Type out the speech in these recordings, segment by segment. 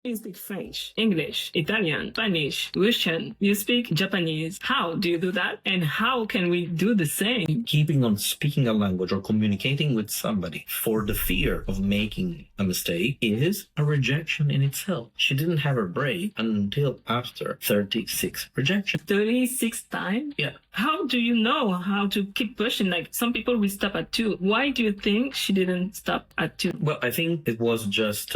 You speak French, English, Italian, Spanish, Russian. You speak Japanese. How do you do that? And how can we do the same? Keeping on speaking a language or communicating with somebody for the fear of making a mistake is a rejection in itself. She didn't have her break until after 36 rejections. 36 times? Yeah. How do you know how to keep pushing? Like, some people will stop at 2. Why do you think she didn't stop at 2? Well, I think it was just...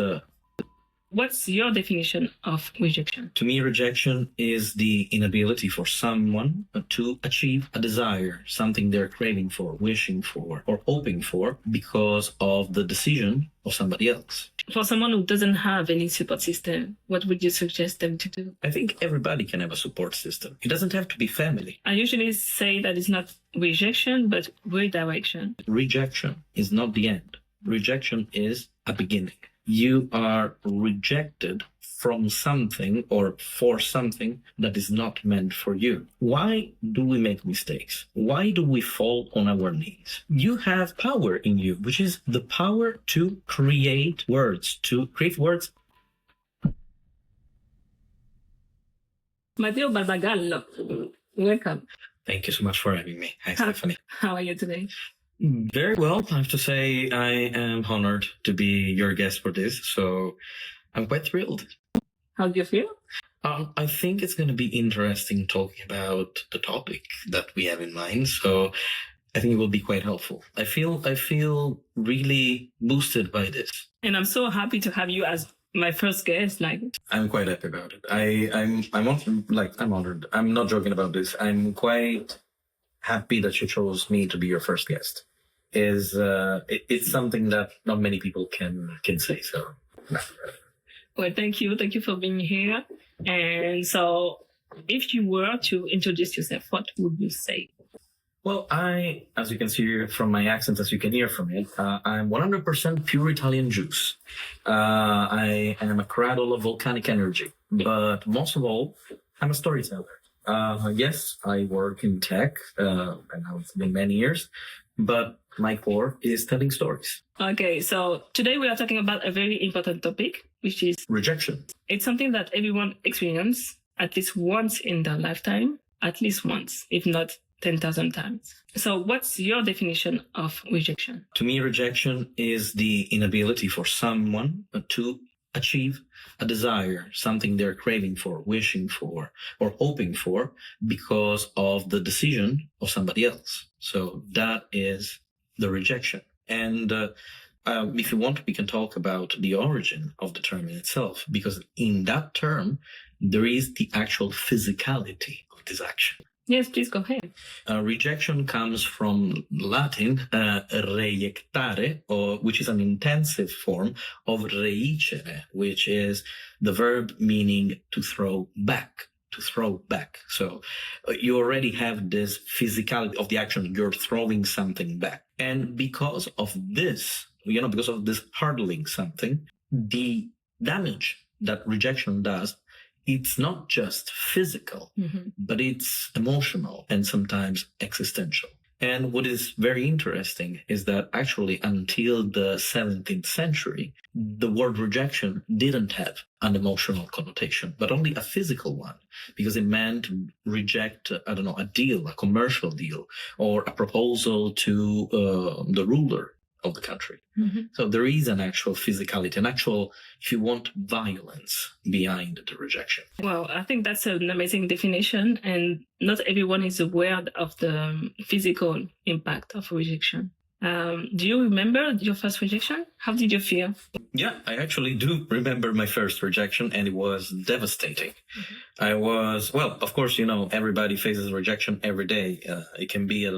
What's your definition of rejection? To me, rejection is the inability for someone to achieve a desire, something they're craving for, wishing for, or hoping for because of the decision of somebody else. For someone who doesn't have any support system, what would you suggest them to do? I think everybody can have a support system. It doesn't have to be family. I usually say that it's not rejection, but redirection. Rejection is not the end. Rejection is a beginning. You are rejected from something or for something that is not meant for you. Why do we make mistakes? Why do we fall on our knees? You have power in you, which is the power to create words, Matteo Barbagallo, welcome. Thank you so much for having me. Hi, Stephanie. How are you today? Very well. I have to say I am honored to be your guest for this, so I'm quite thrilled. How do you feel? I think it's going to be interesting talking about the topic that we have in mind, so I think it will be quite helpful. I feel really boosted by this. And I'm so happy to have you as my first guest. I'm quite happy about it. I'm honored. I'm not joking about this. I'm quite happy that you chose me to be your first guest. It's something that not many people can say. So, well, thank you for being here. And so, if you were to introduce yourself, what would you say? Well, as you can see from my accent, as you can hear from it, I'm 100% pure Italian juice. I am a cradle of volcanic energy, but most of all, I'm a storyteller. Yes, I work in tech, and it's been many years, but my core is telling stories. Okay, so today we are talking about a very important topic, which is rejection. It's something that everyone experiences at least once in their lifetime, at least once, if not 10,000 times. So what's your definition of rejection? To me, rejection is the inability for someone to achieve a desire, something they're craving for, wishing for, or hoping for because of the decision of somebody else. So that is the rejection. And if you want, we can talk about the origin of the term in itself, because in that term, there is the actual physicality of this action. Yes, please go ahead. Rejection comes from Latin rejectare, which is an intensive form of reicere, which is the verb meaning to throw back. So you already have this physicality of the action. You're throwing something back. And because of this, because of this hurdling something, the damage that rejection does, it's not just physical, but it's emotional and sometimes existential. And what is very interesting is that actually until the 17th century, the word rejection didn't have an emotional connotation, but only a physical one, because it meant to reject, a deal, a commercial deal, or a proposal to the ruler of the country. So there is an actual physicality, an actual, if you want, violence behind the rejection. Well, I think that's an amazing definition, and not everyone is aware of the physical impact of rejection. Do you remember your first rejection? How did you feel? Yeah, I actually do remember my first rejection, and it was devastating. I was, of course, everybody faces rejection every day. It can be,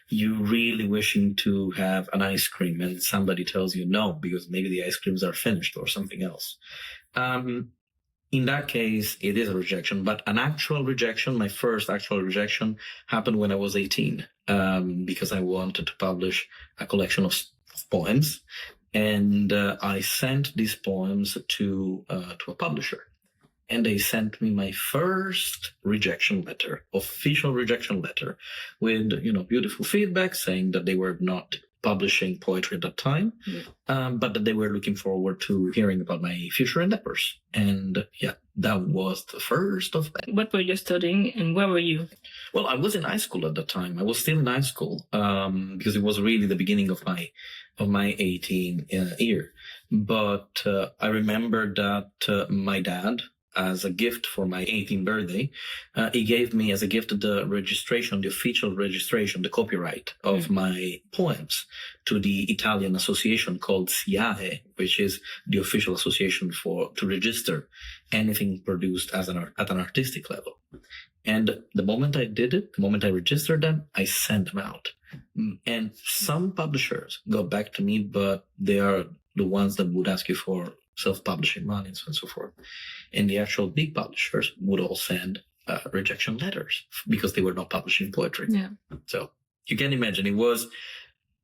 you really wishing to have an ice cream and somebody tells you no, because maybe the ice creams are finished or something else. In that case, it is a rejection, but an actual rejection, my first actual rejection happened when I was 18, because I wanted to publish a collection of poems. And I sent these poems to a publisher. And they sent me my first rejection letter, official rejection letter, with, beautiful feedback saying that they were not publishing poetry at that time, but that they were looking forward to hearing about my future endeavors. And yeah, that was the first of them. What were you studying and where were you? Well, I was in high school at the time. I was still in high school because it was really the beginning of my 18 year. But I remember that my dad, as a gift for my 18th birthday, he gave me as a gift the registration, the official registration, the copyright of my poems to the Italian association called SIAE, which is the official association to register anything produced at an artistic level. And the moment I did it, the moment I registered them, I sent them out. And some publishers got back to me, but they are the ones that would ask you for self-publishing money and so on and so forth. And the actual big publishers would all send rejection letters because they were not publishing poetry. Yeah. So you can imagine it was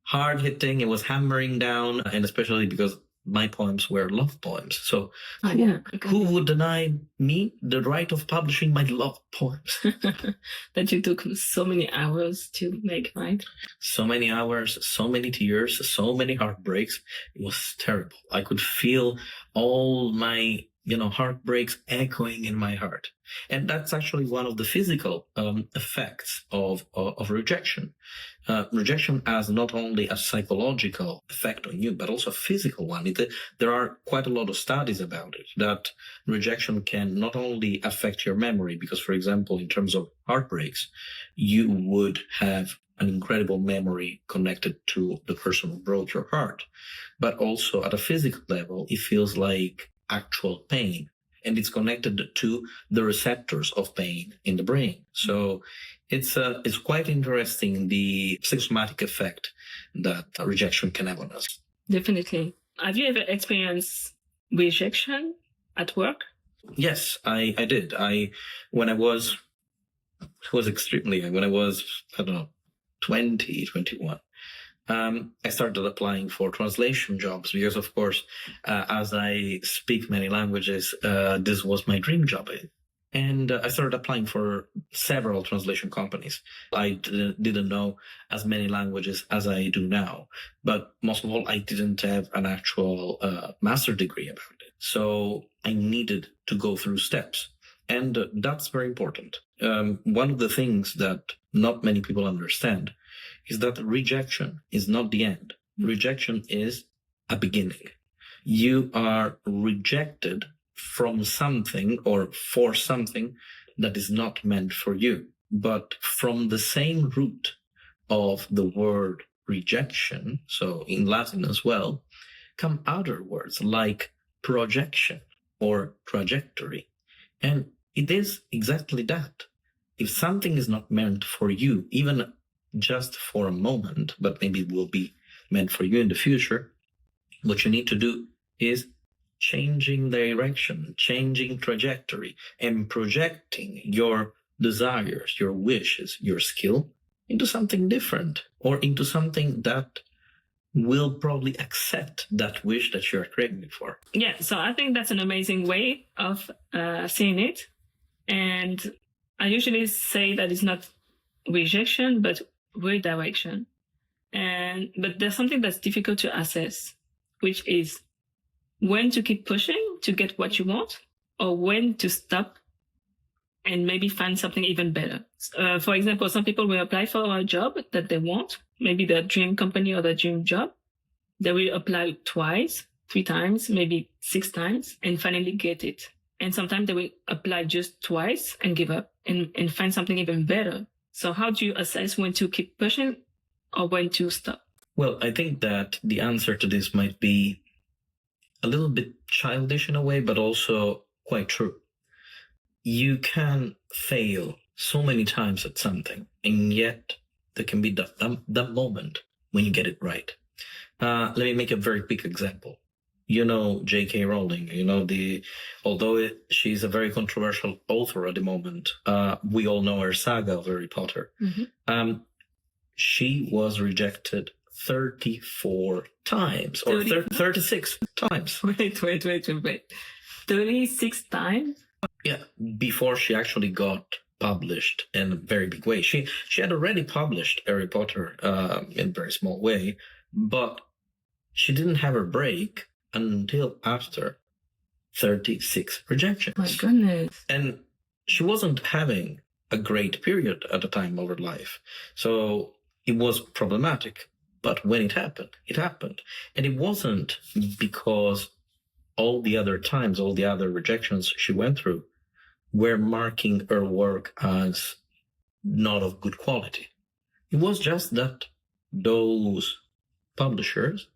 hard hitting, it was hammering down, and especially because my poems were love poems. So who would deny me the right of publishing my love poems? That you took so many hours to make, right? So many hours, so many tears, so many heartbreaks. It was terrible. I could feel all my heartbreaks echoing in my heart. And that's actually one of the physical effects of rejection. Rejection has not only a psychological effect on you, but also a physical one. There are quite a lot of studies about it, that rejection can not only affect your memory, because, for example, in terms of heartbreaks, you would have an incredible memory connected to the person who broke your heart, but also at a physical level, it feels like actual pain, and it's connected to the receptors of pain in the brain. So it's quite interesting, the psychosomatic effect that rejection can have on us. Definitely. Have you ever experienced rejection at work? Yes, I did. When I was extremely young, when I was, 20, 21. I started applying for translation jobs because, of course, as I speak many languages, this was my dream job. And I started applying for several translation companies. I didn't know as many languages as I do now, but most of all, I didn't have an actual master degree about it. So I needed to go through steps. And that's very important. One of the things that not many people understand is that rejection is not the end. Rejection is a beginning. You are rejected from something or for something that is not meant for you. But from the same root of the word rejection, so in Latin as well, come other words like projection or trajectory. And it is exactly that. If something is not meant for you, even just for a moment, but maybe it will be meant for you in the future, what you need to do is changing direction, changing trajectory, and projecting your desires, your wishes, your skill into something different, or into something that will probably accept that wish that you're craving for. Yeah, so I think that's an amazing way of seeing it. And I usually say that it's not rejection, but redirection. But there's something that's difficult to assess, which is when to keep pushing to get what you want, or when to stop and maybe find something even better. For example, some people will apply for a job that they want, maybe their dream company or their dream job. They will apply twice, 3 times, maybe 6 times, and finally get it. And sometimes they will apply just twice and give up and find something even better. So how do you assess when to keep pushing or when to stop? Well, I think that the answer to this might be a little bit childish in a way, but also quite true. You can fail so many times at something, and yet there can be that moment when you get it right. Let me make a very quick example. You know J.K. Rowling, although she's a very controversial author at the moment, we all know her saga of Harry Potter. Mm-hmm. She was rejected 34 times, or 36 times. Wait. 36 times? Yeah, before she actually got published in a very big way. She had already published Harry Potter in a very small way, But she didn't have her break until after 36 rejections. My goodness. And she wasn't having a great period at the time of her life. So it was problematic. But when it happened, it happened. And it wasn't because all the other times, all the other rejections she went through were marking her work as not of good quality. It was just that those publishers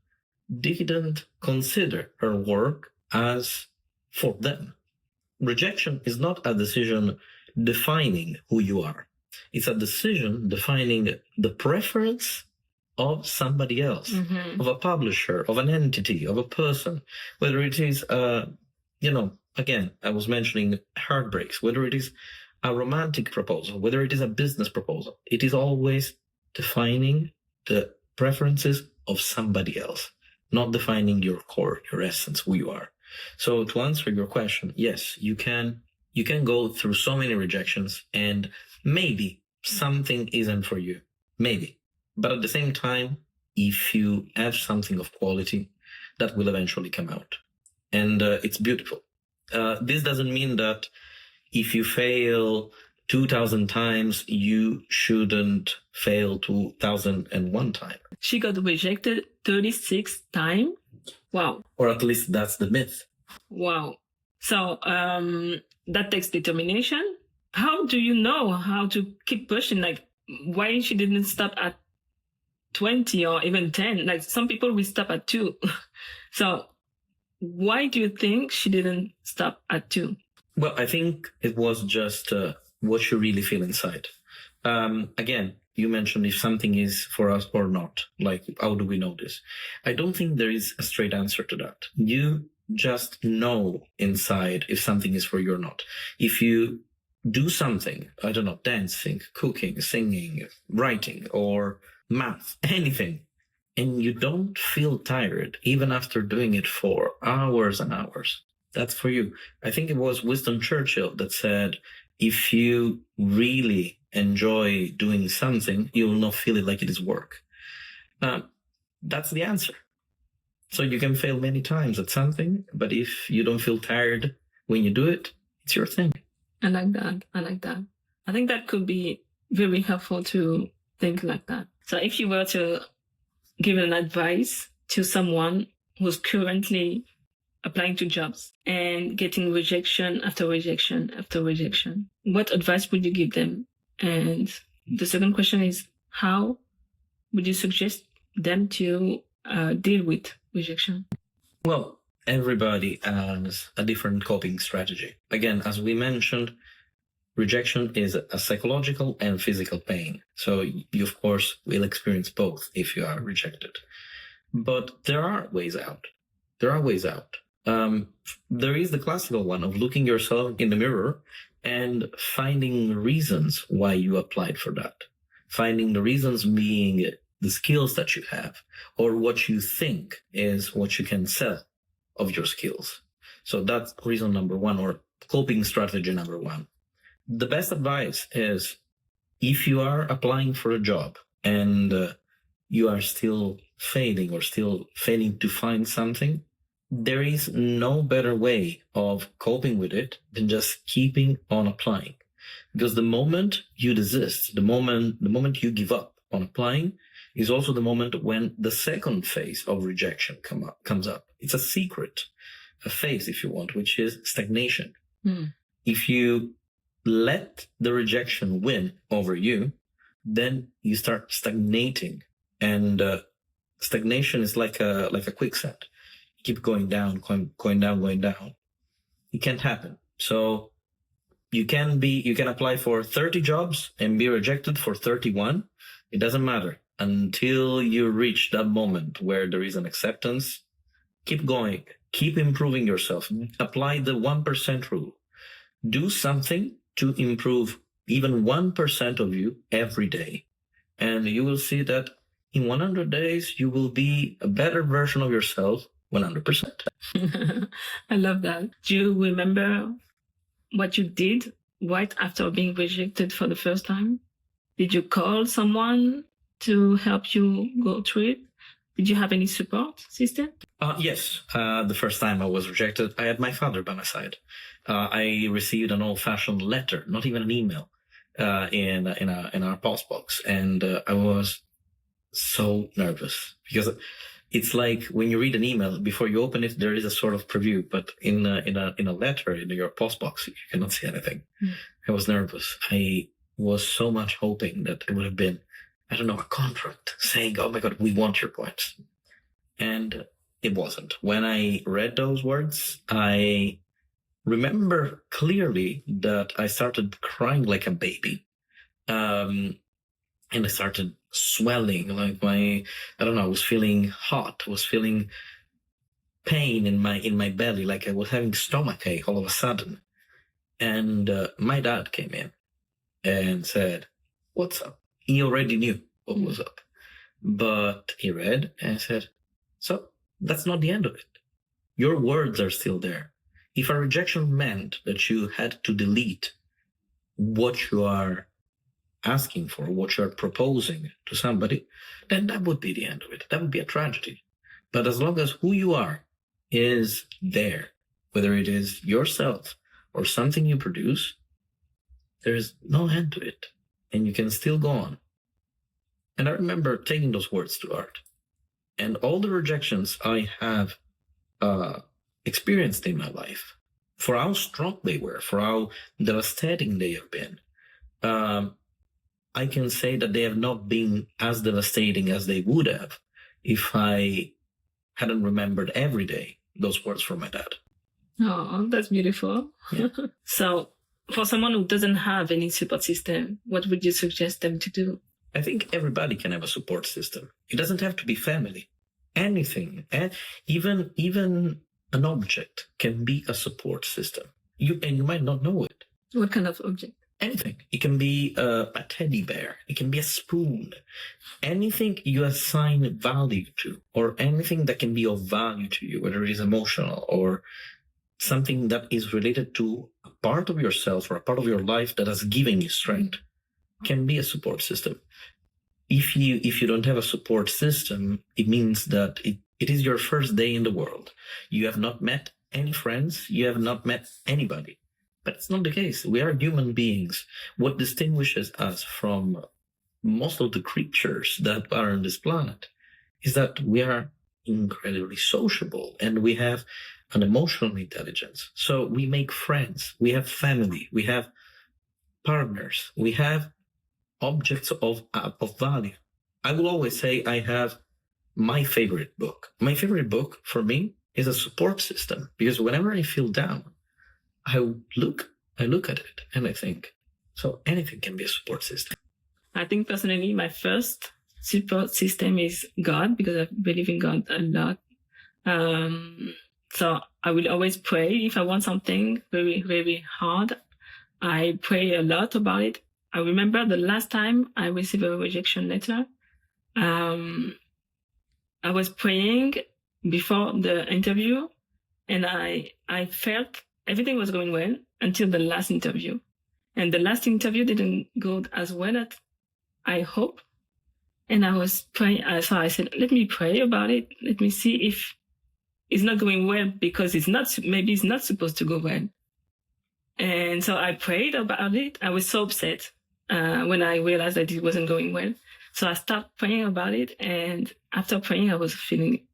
didn't consider her work as for them. Rejection is not a decision defining who you are. It's a decision defining the preference of somebody else, of a publisher, of an entity, of a person, whether it is, again, I was mentioning heartbreaks, whether it is a romantic proposal, whether it is a business proposal. It is always defining the preferences of somebody else, not defining your core, your essence, who you are. So to answer your question, yes, you can go through so many rejections and maybe something isn't for you. Maybe. But at the same time, if you have something of quality, that will eventually come out. And it's beautiful. This doesn't mean that if you fail 2,000 times, you shouldn't fail 2,001 times. She got rejected 36 times? Wow. Or at least that's the myth. Wow. So that takes determination. How do you know how to keep pushing? Like, why she didn't stop at 20 or even 10? Like, some people will stop at 2. So why do you think she didn't stop at 2? Well, I think it was just what you really feel inside. Again, you mentioned if something is for us or not. Like, how do we know this? I don't think there is a straight answer to that. You just know inside if something is for you or not. If you do something, I don't know, dancing, cooking, singing, writing, or math, anything, and you don't feel tired, even after doing it for hours and hours, that's for you. I think it was Winston Churchill that said, if you really enjoy doing something, you will not feel it like it is work. That's the answer. So you can fail many times at something, but if you don't feel tired when you do it, it's your thing. I like that. I think that could be very helpful to think like that. So if you were to give an advice to someone who's currently applying to jobs and getting rejection after rejection after rejection, what advice would you give them? And the second question is, how would you suggest them to deal with rejection? Well, everybody has a different coping strategy. Again, as we mentioned, rejection is a psychological and physical pain. So you, of course, will experience both if you are rejected. But there are ways out. There is the classical one of looking yourself in the mirror and finding reasons why you applied for that. Finding the reasons being the skills that you have or what you think is what you can sell of your skills. So that's reason number one, or coping strategy number one. The best advice is, if you are applying for a job and you are still failing to find something, there is no better way of coping with it than just keeping on applying. Because the moment you desist, the moment you give up on applying, is also the moment when the second phase of rejection comes up. It's a phase, if you want, which is stagnation. If you let the rejection win over you, then you start stagnating, and stagnation is like a quicksand. You keep going down. It can't happen. So you can apply for 30 jobs and be rejected for 31. It doesn't matter until you reach that moment where there is an acceptance. Keep going. Keep improving yourself. Apply the 1% rule. Do something to improve even 1% of you every day. And you will see that in 100 days, you will be a better version of yourself 100%. I love that. Do you remember what you did right after being rejected for the first time? Did you call someone to help you go through it? Did you have any support system? Yes. The first time I was rejected, I had my father by my side. I received an old-fashioned letter, not even an email, in our post box, and I was so nervous because it's like when you read an email before you open it, there is a sort of preview, but in a letter in your post box, you cannot see anything. I was nervous. I was so much hoping that it would have been, I don't know, a contract saying, "Oh my God, we want your points," and it wasn't. When I read those words, I remember clearly that I started crying like a baby. And I started swelling, like I don't know, I was feeling hot, I was feeling pain in my belly, like I was having stomachache all of a sudden. And my dad came in and said, "What's up?" He already knew what was up, but he read and said, "So that's not the end of it. Your words are still there. If a rejection meant that you had to delete what you are asking for, what you're proposing to somebody, then that would be the end of it. That would be a tragedy. But as long as who you are is there, whether it is yourself or something you produce, there is no end to it. And you can still go on." And I remember taking those words to heart. And all the rejections I have experienced in my life, for how strong they were, for how devastating they have been, I can say that they have not been as devastating as they would have if I hadn't remembered every day those words from my dad. Oh, that's beautiful. Yeah. So, for someone who doesn't have any support system, what would you suggest them to do? I think everybody can have a support system. It doesn't have to be family. Anything, even an object can be a support system. You might not know it. What kind of object? Anything. It can be a teddy bear. It can be a spoon. Anything you assign value to, or anything that can be of value to you, whether it is emotional or something that is related to a part of yourself or a part of your life that has given you strength, can be a support system. If you don't have a support system, it means that it is your first day in the world. You have not met any friends. You have not met anybody. But it's not the case. We are human beings. What distinguishes us from most of the creatures that are on this planet is that we are incredibly sociable and we have an emotional intelligence. So we make friends, we have family, we have partners, we have objects of value. I will always say I have my favorite book. My favorite book for me is a support system, because whenever I feel down, I look at it and I think, so anything can be a support system. I think personally, my first support system is God, because I believe in God a lot. So I will always pray if I want something very, very hard. I pray a lot about it. I remember the last time I received a rejection letter. I was praying before the interview, and I felt everything was going well until the last interview. And the last interview didn't go as well as I hope. And I was praying, so I said, let me pray about it. Let me see if it's not going well, because maybe it's not supposed to go well. And so I prayed about it. I was so upset when I realized that it wasn't going well. So I started praying about it. And after praying, I was feeling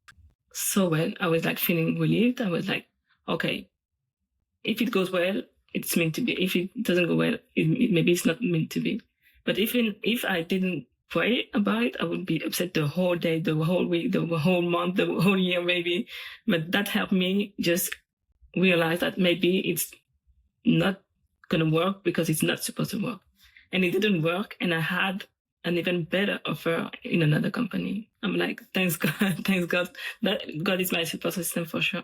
so well. I was like feeling relieved. I was like, okay, if it goes well, it's meant to be. If it doesn't go well, maybe it's not meant to be. But even if I didn't pray about it, I would be upset the whole day, the whole week, the whole month, the whole year maybe. But that helped me just realize that maybe it's not going to work because it's not supposed to work. And it didn't work. And I had an even better offer in another company. I'm like, thanks God, thanks God. That God is my support system for sure.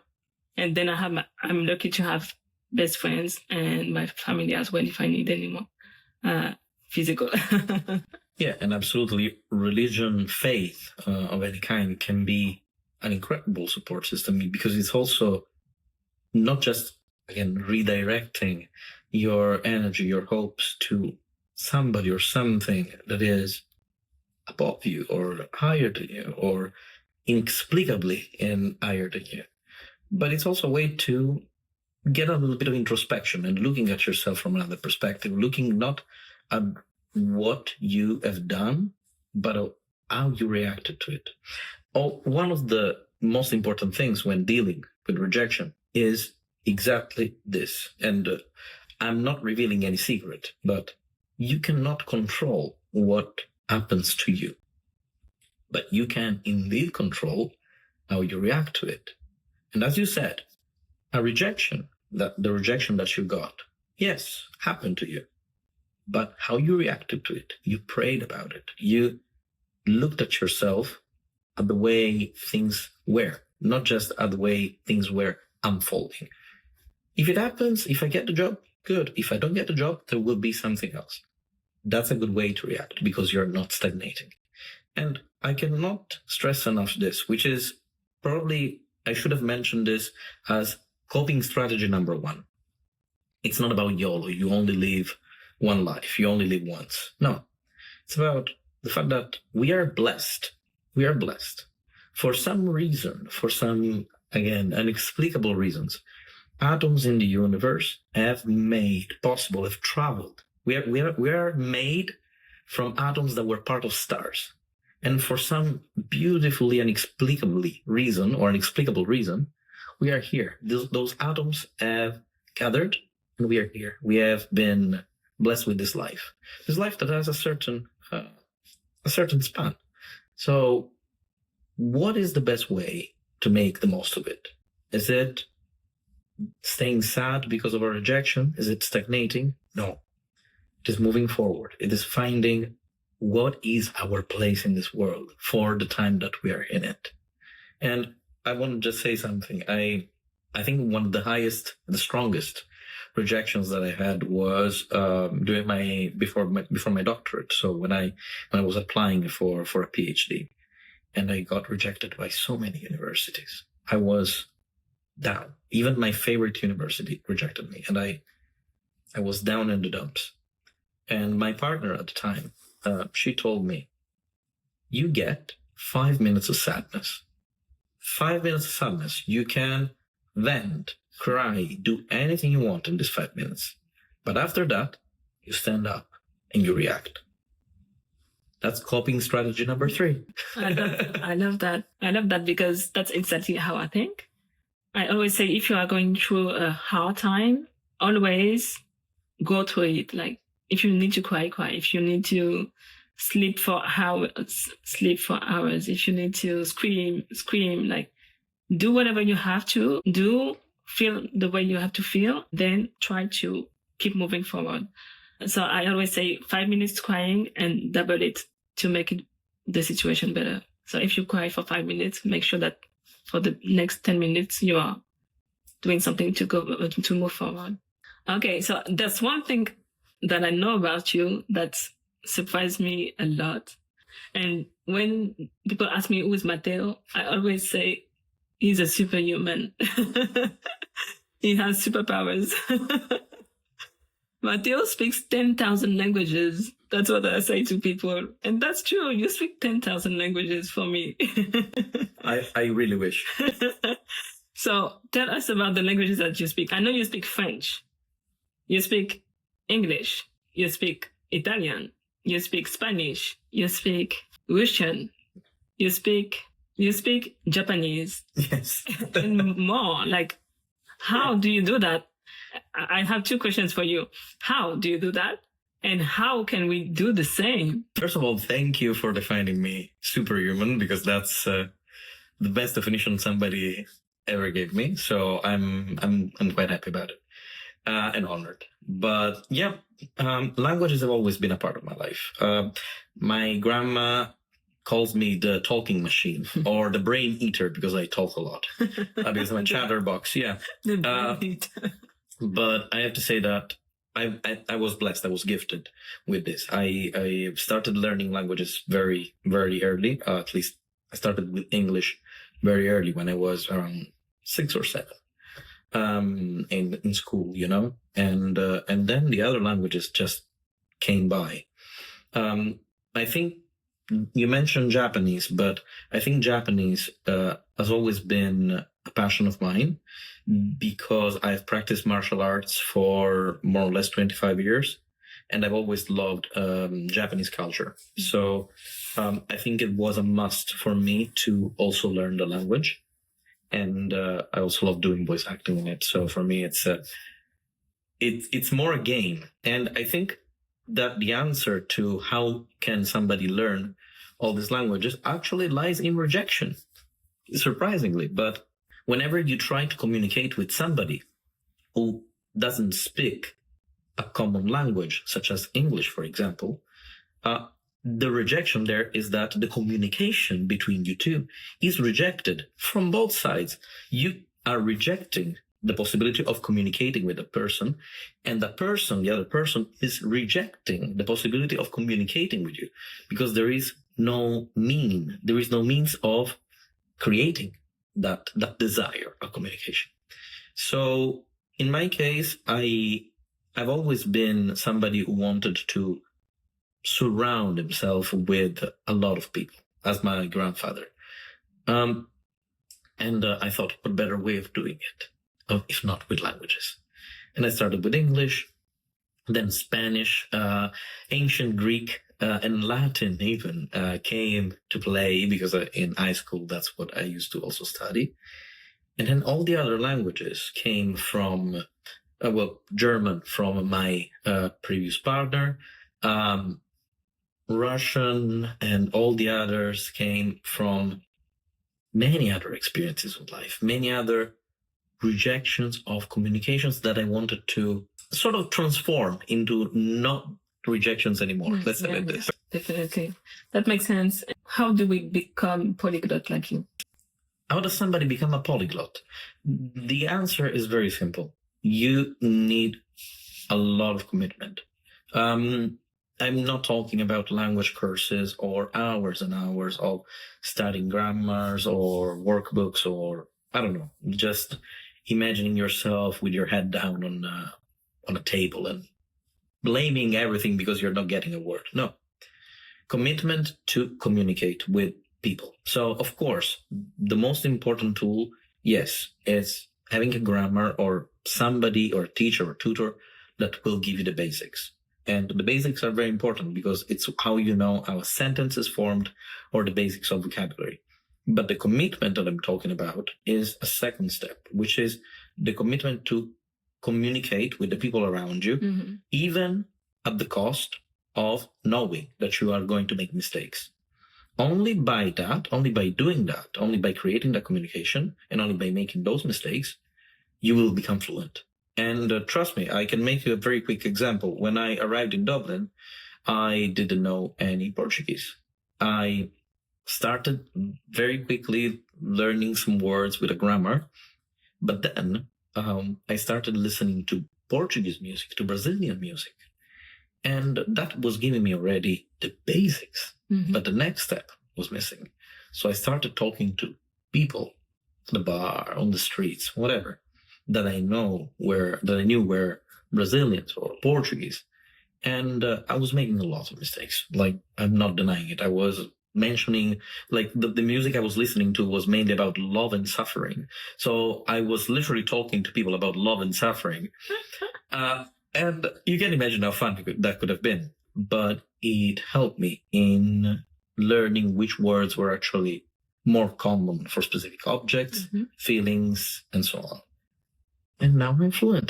And then I'm lucky to have best friends and my family as well if I need any more physical. Yeah, and absolutely, religion, faith of any kind can be an incredible support system, because it's also not just, again, redirecting your energy, your hopes to somebody or something that is above you or higher than you or inexplicably in higher than you. But it's also a way to get a little bit of introspection and looking at yourself from another perspective, looking not at what you have done, but how you reacted to it. One of the most important things when dealing with rejection is exactly this. And I'm not revealing any secret, but you cannot control what happens to you. But you can indeed control how you react to it. And as you said, the rejection that you got, yes, happened to you. But how you reacted to it, you prayed about it. You looked at yourself at the way things were, not just at the way things were unfolding. If it happens, if I get the job, good. If I don't get the job, there will be something else. That's a good way to react because you're not stagnating. And I cannot stress enough this, which is probably, I should have mentioned this as coping strategy number 1. It's not about YOLO. You only live one life. You only live once. No, it's about the fact that we are blessed. We are blessed. For some reason, for some, again, inexplicable reasons, atoms in the universe have made possible, have traveled. We are made from atoms that were part of stars. And for some beautifully inexplicable reason, we are here. Those atoms have gathered and we are here. We have been blessed with this life that has a certain span. So what is the best way to make the most of it? Is it staying sad because of our rejection? Is it stagnating? No. It is moving forward. It is finding what is our place in this world for the time that we are in it. And I want to just say something. I think one of the strongest rejections that I had was before my doctorate. So when I was applying for a PhD, and I got rejected by so many universities, I was down. Even my favorite university rejected me, and I was down in the dumps. And my partner at the time, she told me, you get 5 minutes of sadness. 5 minutes of sadness. You can vent, cry, do anything you want in these 5 minutes. But after that, you stand up and you react. That's coping strategy number 3. I love that. I love that because that's exactly how I think. I always say if you are going through a hard time, always go through it. Like if you need to cry, cry. If you need to sleep for hours, sleep for hours. If you need to scream, scream. Like do whatever you have to do, feel the way you have to feel, then try to keep moving forward. So I always say 5 minutes crying and double it to make the situation better. So if you cry for 5 minutes, make sure that for the next 10 minutes, you are doing something to move forward. Okay, so that's one thing that I know about you that surprised me a lot. And when people ask me who is Matteo, I always say he's a superhuman. He has superpowers. Matteo speaks 10,000 languages. That's what I say to people. And that's true. You speak 10,000 languages for me. I really wish. So tell us about the languages that you speak. I know you speak French. You speak English. You speak Italian. You speak Spanish. You speak Russian. You speak Japanese. Yes. And more. Like, how do you do that? I have 2 questions for you. How do you do that? And how can we do the same? First of all, thank you for defining me superhuman, because that's the best definition somebody ever gave me. So I'm quite happy about it and honored. But yeah, languages have always been a part of my life. My grandma calls me the talking machine or the brain eater because I talk a lot. Because I'm a chatterbox. Yeah. The brain eater. But I have to say that I was blessed. I was gifted with this. I started learning languages very, very early. At least I started with English very early when I was around 6 or 7 in school, you know, and then the other languages just came by. I think you mentioned Japanese, but I think Japanese has always been a passion of mine because I've practiced martial arts for more or less 25 years, and I've always loved Japanese culture. So I think it was a must for me to also learn the language. And I also love doing voice acting in it. So for me, it's more a game. And I think that the answer to how can somebody learn all these languages actually lies in rejection, surprisingly. But whenever you try to communicate with somebody who doesn't speak a common language, such as English, for example, the rejection there is that the communication between you two is rejected from both sides. You are rejecting the possibility of communicating with a person, and the other person, is rejecting the possibility of communicating with you because there is no means of creating that desire of communication. So in my case, I've always been somebody who wanted to surround himself with a lot of people, as my grandfather. And I thought, what better way of doing it, if not with languages? And I started with English, then Spanish, ancient Greek, and Latin even came to play because in high school, that's what I used to also study. And then all the other languages came from, German from my previous partner, Russian, and all the others came from many other experiences of life, many other rejections of communications that I wanted to sort of transform into not rejections anymore. Let's say this. Definitely. That makes sense. How do we become polyglot like you? How does somebody become a polyglot? The answer is very simple. You need a lot of commitment. I'm not talking about language courses or hours and hours of studying grammars or workbooks or, I don't know, just imagining yourself with your head down on a table and blaming everything because you're not getting a word. No. Commitment to communicate with people. So, of course, the most important tool, yes, is having a grammar or somebody or a teacher or tutor that will give you the basics. And the basics are very important because it's how you know how a sentence is formed or the basics of vocabulary. But the commitment that I'm talking about is a second step, which is the commitment to communicate with the people around you, even at the cost of knowing that you are going to make mistakes. Only by doing that, only by creating that communication, and only by making those mistakes, you will become fluent. And trust me, I can make you a very quick example. When I arrived in Dublin, I didn't know any Portuguese. I started very quickly learning some words with a grammar, but then I started listening to Portuguese music, to Brazilian music. And that was giving me already the basics. But the next step was missing. So I started talking to people at the bar, on the streets, whatever, that I knew were Brazilians or Portuguese. And I was making a lot of mistakes. Like, I'm not denying it. I was mentioning, like, the music I was listening to was mainly about love and suffering. So I was literally talking to people about love and suffering. And you can imagine how fun that could have been. But it helped me in learning which words were actually more common for specific objects, feelings, and so on. And now I'm fluent.